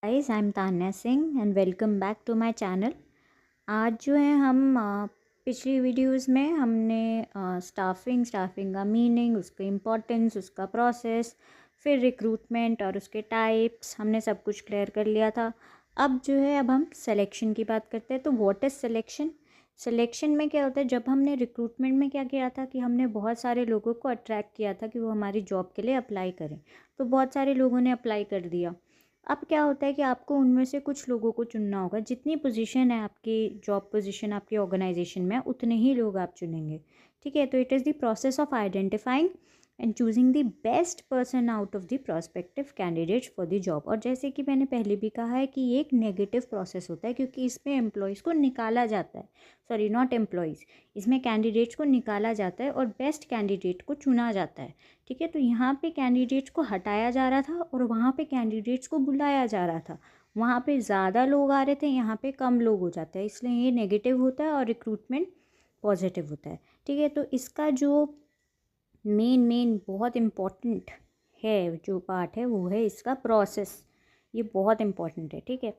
Guys I am Tanya Singh and welcome back to my channel. आज जो है हम पिछली वीडियोस में हमने स्टाफिंग का मीनिंग, उसका इम्पोर्टेंस, उसका प्रोसेस, फिर रिक्रूटमेंट और उसके टाइप्स हमने सब कुछ क्लियर कर लिया था। अब जो है अब हम सिलेक्शन की बात करते हैं। तो व्हाट इज़ सिलेक्शन? सिलेक्शन में क्या होता है? जब हमने रिक्रूटमेंट में क्या किया था कि हमने बहुत सारे लोगों को अट्रैक्ट किया था कि वो हमारी जॉब के लिए अप्लाई करें। तो बहुत सारे लोगों ने अप्लाई कर दिया। अब क्या होता है कि आपको उनमें से कुछ लोगों को चुनना होगा। जितनी पोजीशन है आपकी, जॉब पोजीशन आपकी ऑर्गेनाइजेशन में, उतने ही लोग आप चुनेंगे। ठीक है, तो it is the process of identifying and choosing the best person out of the prospective candidates for the job. और जैसे कि मैंने पहले भी कहा है कि ये एक नेगेटिव प्रोसेस होता है, क्योंकि इसमें एम्प्लॉयज़ को निकाला जाता है, सॉरी नॉट एम्प्लॉयज़, इसमें कैंडिडेट्स को निकाला जाता है और बेस्ट कैंडिडेट को चुना जाता है। ठीक है, तो यहाँ पे कैंडिडेट्स को हटाया जा रहा था और वहाँ पे कैंडिडेट्स को बुलाया जा रहा था। वहाँ पे ज़्यादा लोग आ रहे थे, यहाँ पे कम लोग हो जाते हैं, इसलिए ये नेगेटिव होता है और रिक्रूटमेंट पॉजिटिव होता है। ठीक है, तो इसका जो मेन बहुत इम्पॉर्टेंट है जो पार्ट है वो है इसका प्रोसेस। ये बहुत इम्पॉर्टेंट है। ठीक है,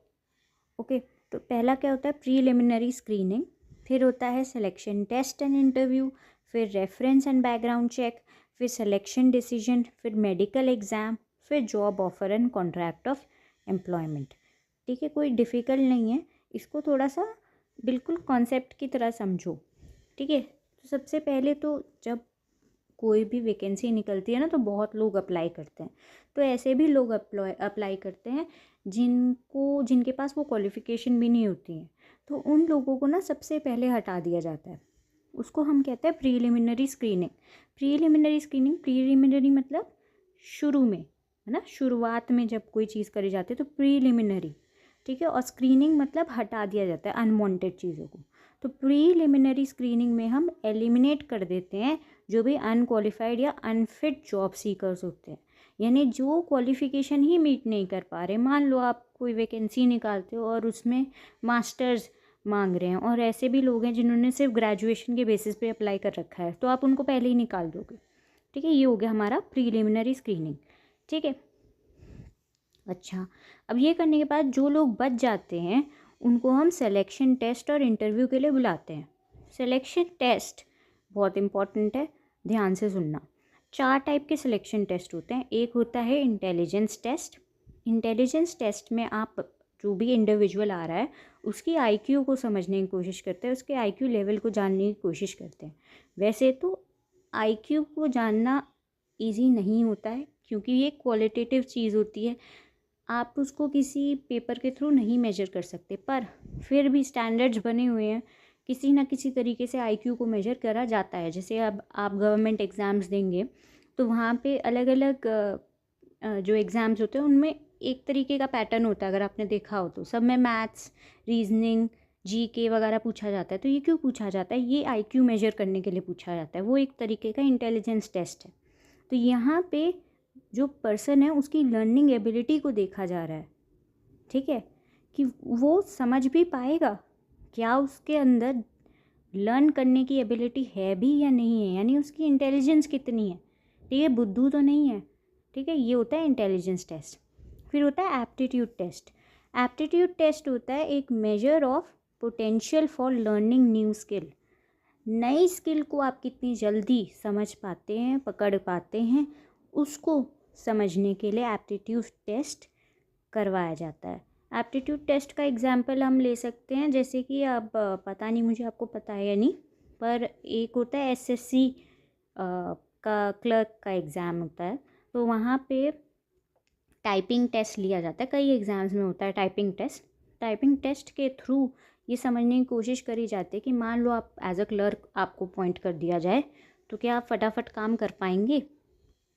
ओके। तो पहला क्या होता है? प्रीलिमिनरी स्क्रीनिंग, फिर होता है सिलेक्शन टेस्ट एंड इंटरव्यू, फिर रेफरेंस एंड बैकग्राउंड चेक, फिर सिलेक्शन डिसीजन, फिर मेडिकल एग्ज़ाम, फिर job offer and contract of employment. ठीक है, कोई डिफ़िकल्ट नहीं है, इसको थोड़ा सा बिल्कुल कॉन्सेप्ट की तरह समझो। ठीक है, तो सबसे पहले तो जब कोई भी वैकेंसी निकलती है ना, तो बहुत लोग अप्लाई करते हैं। तो ऐसे भी लोग अप्लाई करते हैं जिनके पास वो क्वालिफ़िकेशन भी नहीं होती है। तो उन लोगों को ना सबसे पहले हटा दिया जाता है। उसको हम कहते हैं प्रीलिमिनरी स्क्रीनिंग। प्रीलिमिनरी मतलब शुरू में, है ना, शुरुआत में जब कोई चीज़ करी जाती है तो प्रीलिमिनरी। ठीक है, और स्क्रीनिंग मतलब हटा दिया जाता है अनवांटेड चीज़ों को। तो प्रीलिमिनरी स्क्रीनिंग में हम एलिमिनेट कर देते हैं जो भी अनक्वालिफाइड या अनफिट जॉब सीकर्स होते हैं, यानी जो क्वालिफ़िकेशन ही मीट नहीं कर पा रहे। मान लो आप कोई वैकेंसी निकालते हो और उसमें मास्टर्स मांग रहे हैं, और ऐसे भी लोग हैं जिन्होंने सिर्फ ग्रेजुएशन के बेसिस पे अप्लाई कर रखा है, तो आप उनको पहले ही निकाल दोगे। ठीक है, ये हो गया हमारा प्रीलिमिनरी स्क्रीनिंग। ठीक है, अच्छा, अब ये करने के बाद जो लोग बच जाते हैं उनको हम सिलेक्शन टेस्ट और इंटरव्यू के लिए बुलाते हैं। सिलेक्शन टेस्ट बहुत इंपॉर्टेंट है, ध्यान से सुनना। 4 टाइप के सिलेक्शन टेस्ट होते हैं। एक होता है इंटेलिजेंस टेस्ट। इंटेलिजेंस टेस्ट में आप जो भी इंडिविजुअल आ रहा है उसकी आईक्यू को समझने की कोशिश करते हैं, उसके आईक्यू लेवल को जानने की कोशिश करते हैं। वैसे तो आईक्यू को जानना इजी नहीं होता है, क्योंकि ये क्वालिटेटिव चीज़ होती है, आप उसको किसी पेपर के थ्रू नहीं मेजर कर सकते, पर फिर भी स्टैंडर्ड्स बने हुए हैं, किसी ना किसी तरीके से आईक्यू को मेजर करा जाता है। जैसे अब आप गवर्नमेंट एग्ज़ाम्स देंगे तो वहाँ पे अलग अलग जो एग्ज़ाम्स होते हैं उनमें एक तरीके का पैटर्न होता है। अगर आपने देखा हो तो सब में मैथ्स, रीजनिंग, जीके वगैरह पूछा जाता है। तो ये क्यों पूछा जाता है? ये आईक्यू मेजर करने के लिए पूछा जाता है, वो एक तरीके का इंटेलिजेंस टेस्ट है। तो यहाँ पे जो पर्सन है उसकी लर्निंग एबिलिटी को देखा जा रहा है। ठीक है, कि वो समझ भी पाएगा, क्या उसके अंदर लर्न करने की एबिलिटी है भी या नहीं है, यानी उसकी इंटेलिजेंस कितनी है। ठीक है, बुद्धू तो नहीं है। ठीक है, ये होता है इंटेलिजेंस टेस्ट। फिर होता है एप्टीट्यूड टेस्ट। एप्टीट्यूड टेस्ट होता है एक measure of potential for learning new skill. नई स्किल को आप कितनी जल्दी समझ पाते हैं, पकड़ पाते हैं, उसको समझने के लिए एप्टीट्यूड टेस्ट करवाया जाता है। एप्टीट्यूड टेस्ट का एग्जाम्पल हम ले सकते हैं, जैसे कि अब पता नहीं मुझे आपको पता है या नहीं, पर एक होता है एसएससी का क्लर्क का एग्ज़ाम होता है। तो वहाँ पे टाइपिंग टेस्ट लिया जाता है, कई एग्ज़ाम्स में होता है टाइपिंग टेस्ट। टाइपिंग टेस्ट के थ्रू ये समझने की कोशिश करी जाती है कि मान लो आप एज अ क्लर्क आपको अपॉइंट कर दिया जाए, तो क्या आप फटाफट काम कर पाएंगे?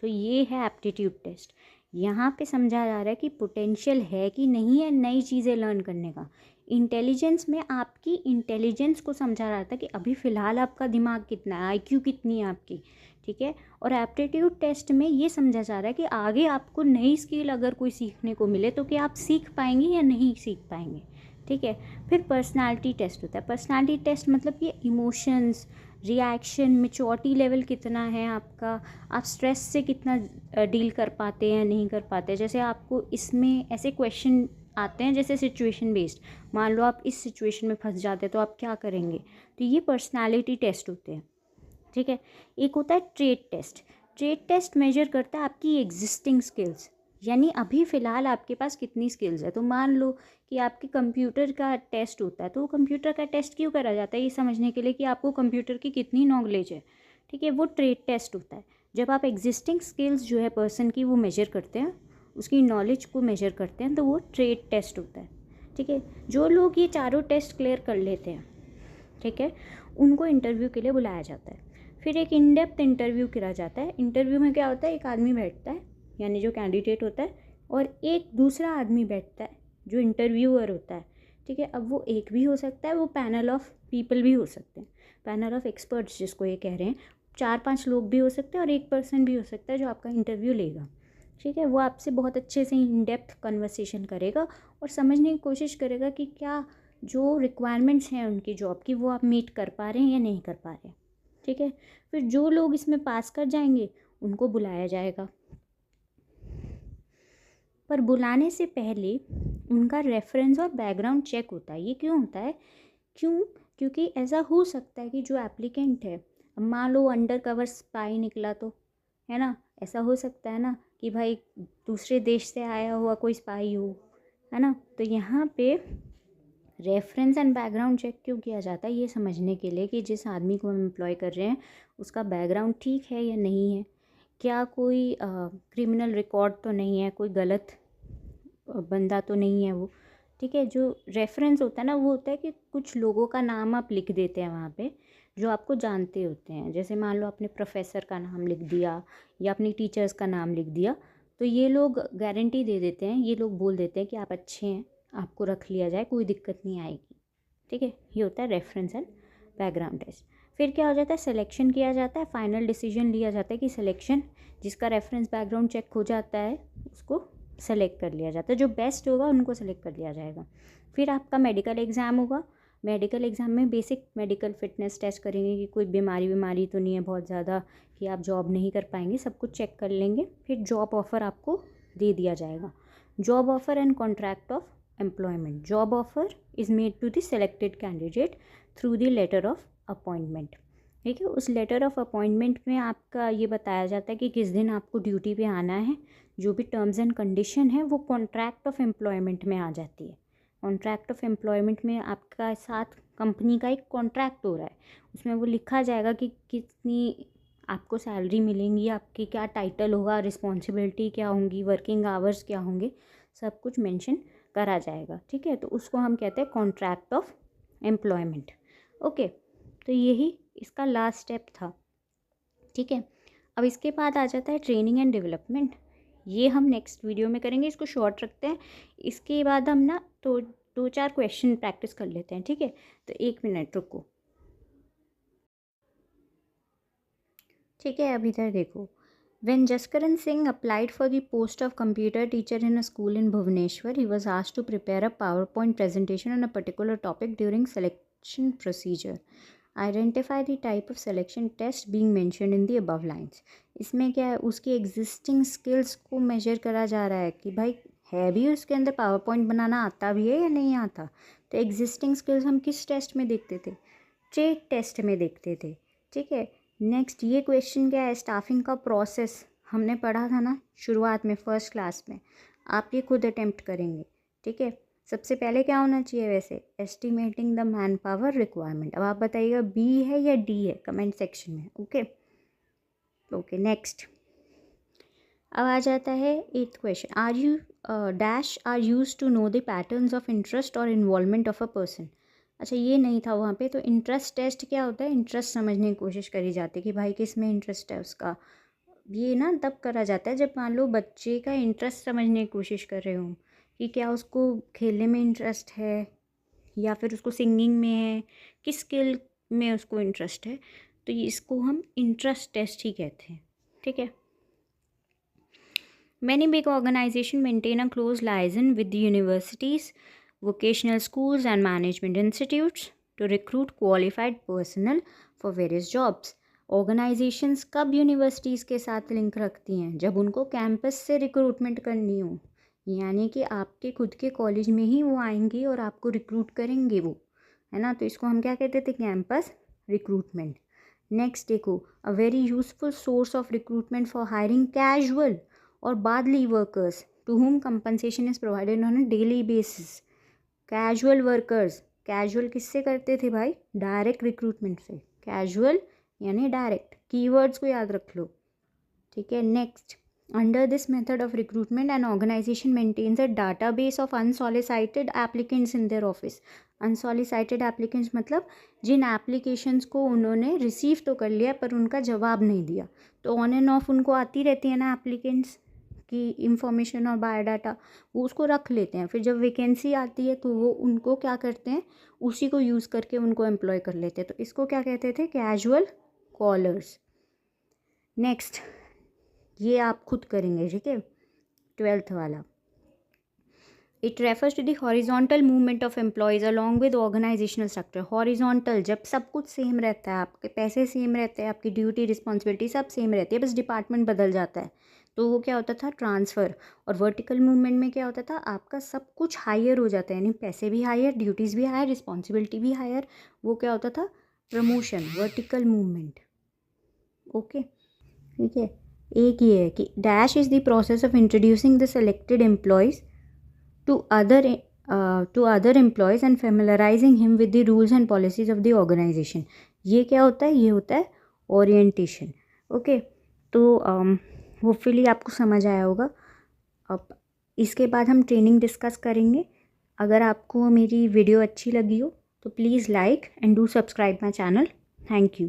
तो ये है एप्टीट्यूड टेस्ट। यहाँ पे समझा जा रहा है कि पोटेंशियल है कि नहीं है नई चीज़ें लर्न करने का। इंटेलिजेंस में आपकी इंटेलिजेंस को समझा रहा था कि अभी फ़िलहाल आपका दिमाग कितना है, आईक्यू कितनी है आपकी। ठीक है, और एप्टीट्यूड टेस्ट में ये समझा जा रहा है कि आगे आपको नई स्किल अगर कोई सीखने को मिले तो क्या आप सीख पाएंगे या नहीं सीख पाएंगे। ठीक है, फिर पर्सनालिटी टेस्ट होता है। पर्सनालिटी टेस्ट मतलब ये इमोशंस, रिएक्शन, मैच्योरिटी लेवल कितना है आपका, आप स्ट्रेस से कितना डील कर पाते हैं नहीं कर पाते। जैसे आपको इसमें ऐसे क्वेश्चन आते हैं जैसे सिचुएशन बेस्ड। मान लो आप इस सिचुएशन में फंस जाते हैं तो आप क्या करेंगे, तो ये पर्सनालिटी टेस्ट होते हैं, ठीक है। एक होता है trait test. Trait test measure करता है आपकी एग्जिस्टिंग स्किल्स, यानी अभी फ़िलहाल आपके पास कितनी स्किल्स है। तो मान लो कि आपके कंप्यूटर का टेस्ट होता है, तो वो कंप्यूटर का टेस्ट क्यों करा जाता है, ये समझने के लिए कि आपको कंप्यूटर की कितनी नॉलेज है, ठीक है। वो ट्रेट टेस्ट होता है। जब आप एग्जिस्टिंग स्किल्स जो है पर्सन की वो मेजर करते हैं, उसकी नॉलेज को मेजर करते हैं, तो वो ट्रेट टेस्ट होता है, ठीक है। जो लोग ये चारों टेस्ट क्लियर कर लेते हैं, ठीक है, उनको इंटरव्यू के लिए बुलाया जाता है। फिर एक इन डेप्थ इंटरव्यू करा जाता है। इंटरव्यू में क्या होता है, एक आदमी बैठता है यानी जो कैंडिडेट होता है, और एक दूसरा आदमी बैठता है जो इंटरव्यूअर होता है, ठीक है। अब वो एक भी हो सकता है, वो पैनल ऑफ पीपल भी हो सकते हैं, पैनल ऑफ एक्सपर्ट्स जिसको ये कह रहे हैं। 4-5 लोग भी हो सकते हैं और एक पर्सन भी हो सकता है जो आपका इंटरव्यू लेगा, ठीक है। वो आपसे बहुत अच्छे से इन डेप्थ कन्वर्सेशन करेगा और समझने की कोशिश करेगा कि क्या जो रिक्वायरमेंट्स हैं उनकी जॉब की वो आप मीट कर पा रहे हैं या नहीं कर पा रहे हैं, ठीक है। फिर जो लोग इसमें पास कर जाएंगे उनको बुलाया जाएगा, पर बुलाने से पहले उनका रेफरेंस और बैकग्राउंड चेक होता है। ये क्यों होता है, क्योंकि ऐसा हो सकता है कि जो एप्लीकेंट है, अब मान लो अंडर कवर स्पाई निकला तो, है ना, ऐसा हो सकता है ना कि भाई दूसरे देश से आया हुआ कोई स्पाई हो, है ना। तो यहाँ पे रेफरेंस एंड बैकग्राउंड चेक क्यों किया जाता है, ये समझने के लिए कि जिस आदमी को हम एम्प्लॉय कर रहे हैं उसका बैकग्राउंड ठीक है या नहीं है, क्या कोई क्रिमिनल रिकॉर्ड तो नहीं है, कोई गलत बंदा तो नहीं है वो, ठीक है। जो रेफरेंस होता है ना, वो होता है कि कुछ लोगों का नाम आप लिख देते हैं वहाँ पे जो आपको जानते होते हैं। जैसे मान लो आपने प्रोफेसर का नाम लिख दिया या अपनी टीचर्स का नाम लिख दिया, तो ये लोग गारंटी दे देते हैं, ये लोग बोल देते हैं कि आप अच्छे हैं, आपको रख लिया जाए, कोई दिक्कत नहीं आएगी, ठीक है। ये होता है रेफरेंस एंड बैकग्राउंड टेस्ट। फिर क्या हो जाता है, सिलेक्शन किया जाता है, फाइनल डिसीजन लिया जाता है कि सिलेक्शन, जिसका रेफरेंस बैकग्राउंड चेक हो जाता है उसको सेलेक्ट कर लिया जाता है, जो बेस्ट होगा उनको सेलेक्ट कर लिया जाएगा। फिर आपका मेडिकल एग्ज़ाम होगा। मेडिकल एग्ज़ाम में बेसिक मेडिकल फिटनेस टेस्ट करेंगे कि कोई बीमारी तो नहीं है बहुत ज़्यादा कि आप जॉब नहीं कर पाएंगे, सब कुछ चेक कर लेंगे। फिर जॉब ऑफ़र आपको दे दिया जाएगा। Job offer and contract of employment. Job offer is made to the selected candidate through the letter of appointment, ठीक है। उस लेटर ऑफ अपॉइंटमेंट में आपका ये बताया जाता है कि किस दिन आपको ड्यूटी पे आना है। जो भी टर्म्स एंड कंडीशन है वो कॉन्ट्रैक्ट ऑफ एम्प्लॉयमेंट में आ जाती है। कॉन्ट्रैक्ट ऑफ एम्प्लॉयमेंट में आपका साथ कंपनी का एक कॉन्ट्रैक्ट हो रहा है, उसमें वो लिखा जाएगा कि कितनी आपको सैलरी मिलेंगी, आपकी क्या टाइटल होगा, रिस्पॉन्सिबिलिटी क्या होंगी, वर्किंग आवर्स क्या होंगे, सब कुछ मेंशन करा जाएगा, ठीक है। तो उसको हम कहते हैं कॉन्ट्रैक्ट ऑफ एम्प्लॉयमेंट, ओके। तो यही इसका लास्ट स्टेप था, ठीक है। अब इसके बाद आ जाता है ट्रेनिंग एंड डेवलपमेंट। ये हम नेक्स्ट वीडियो में करेंगे, इसको शॉर्ट रखते हैं। इसके बाद हम ना तो 2-4 क्वेश्चन प्रैक्टिस कर लेते हैं, ठीक है। तो 1 मिनट रुको, ठीक है। अब इधर देखो, When Jaskaran Singh applied for the post of computer teacher in a school in Bhubaneswar, he was asked to prepare a PowerPoint presentation on a particular topic during selection procedure. Identify the type of selection test being mentioned in the above lines. इसमें क्या है, उसकी existing skills को major करा जा रहा है कि भाई है भी उसके अंदर पावर पॉइंट बनाना आता भी है या नहीं आता। तो एग्जिस्टिंग स्किल्स हम किस टेस्ट में देखते थे, ट्रेट टेस्ट में देखते थे, ठीक है। नेक्स्ट ये क्वेश्चन क्या है, स्टाफिंग का प्रोसेस हमने पढ़ा था ना शुरुआत में फर्स्ट क्लास में, आप ये खुद अटेम्प्ट करेंगे, ठीक है। सबसे पहले क्या होना चाहिए वैसे, estimating the man power requirement. अब आप बताइएगा बी है या डी है कमेंट सेक्शन में, ओके ओके। नेक्स्ट अब आ जाता है 8th question, are you dash are use to know the patterns of interest और इन्वॉल्वमेंट ऑफ अ पर्सन। अच्छा ये नहीं था वहाँ पे। तो इंटरेस्ट टेस्ट क्या होता है, इंटरेस्ट समझने की कोशिश करी जाती है कि भाई किस में इंटरेस्ट है उसका। ये ना तब करा जाता है जब मान लो बच्चे का इंटरेस्ट समझने की कोशिश कर रहे हो कि क्या उसको खेलने में इंटरेस्ट है या फिर उसको सिंगिंग में है, किस स्किल में उसको इंटरेस्ट है। तो इसको हम इंटरेस्ट टेस्ट ही कहते हैं, ठीक है। Many big organizations maintain a close liaison with the universities, vocational schools and management institutes to recruit qualified personnel for various jobs. Organisations कब यूनिवर्सिटीज़ के साथ लिंक रखती हैं, जब उनको कैंपस से रिक्रूटमेंट करनी हो यानी कि आपके खुद के कॉलेज में ही वो आएंगे और आपको रिक्रूट करेंगे वो, है ना। तो इसको हम क्या कहते थे, कैंपस रिक्रूटमेंट। नेक्स्ट देखो, a very useful source of recruitment for hiring casual और बादली workers to whom compensation is provided on a daily basis. Casual workers, casual किससे करते थे भाई, डायरेक्ट रिक्रूटमेंट से। कैजुअल यानी डायरेक्ट, कीवर्ड्स को याद रख लो, ठीक है। Next, under this method of recruitment an organization maintains a database of unsolicited applicants in their office. Unsolicited applicants मतलब जिन एप्लीकेशंस को उन्होंने रिसीव तो कर लिया पर उनका जवाब नहीं दिया, तो ऑन एंड ऑफ उनको आती रहती है ना एप्लीकेंट्स की इंफॉर्मेशन और बायोडाटा, वो उसको रख लेते हैं। फिर जब वैकेंसी आती है तो वो उनको क्या करते हैं, उसी को यूज़ करके उनको एम्प्लॉय कर लेते हैं। तो इसको क्या कहते थे, कैजुअल कॉलर्स। नेक्स्ट, ये आप खुद करेंगे, ठीक है, 12th वाला। It refers to the horizontal movement of employees along with organisational structure. Horizontal जब सब कुछ सेम रहता है, आपके पैसे सेम रहते हैं, आपकी ड्यूटी रिस्पॉन्सिबिलिटी सब सेम रहती है, बस डिपार्टमेंट बदल जाता है, तो वो क्या होता था, ट्रांसफ़र। और वर्टिकल मूवमेंट में क्या होता था, आपका सब कुछ हायर हो जाता है, यानी पैसे भी हायर, ड्यूटीज़ भी हायर, रिस्पॉन्सिबिलिटी भी हायर, वो क्या होता था, प्रमोशन, वर्टिकल मूवमेंट। ओके, ठीक है। एक ये है कि dash is the process of introducing the selected employees to other employees and familiarizing him with the rules and policies of the organization। ये क्या होता है, ये होता है ओरिएंटेशन। ओके, तो होपफुली आपको समझ आया होगा। अब इसके बाद हम ट्रेनिंग डिस्कस करेंगे। अगर आपको मेरी वीडियो अच्छी लगी हो तो please like and do subscribe my channel. Thank you.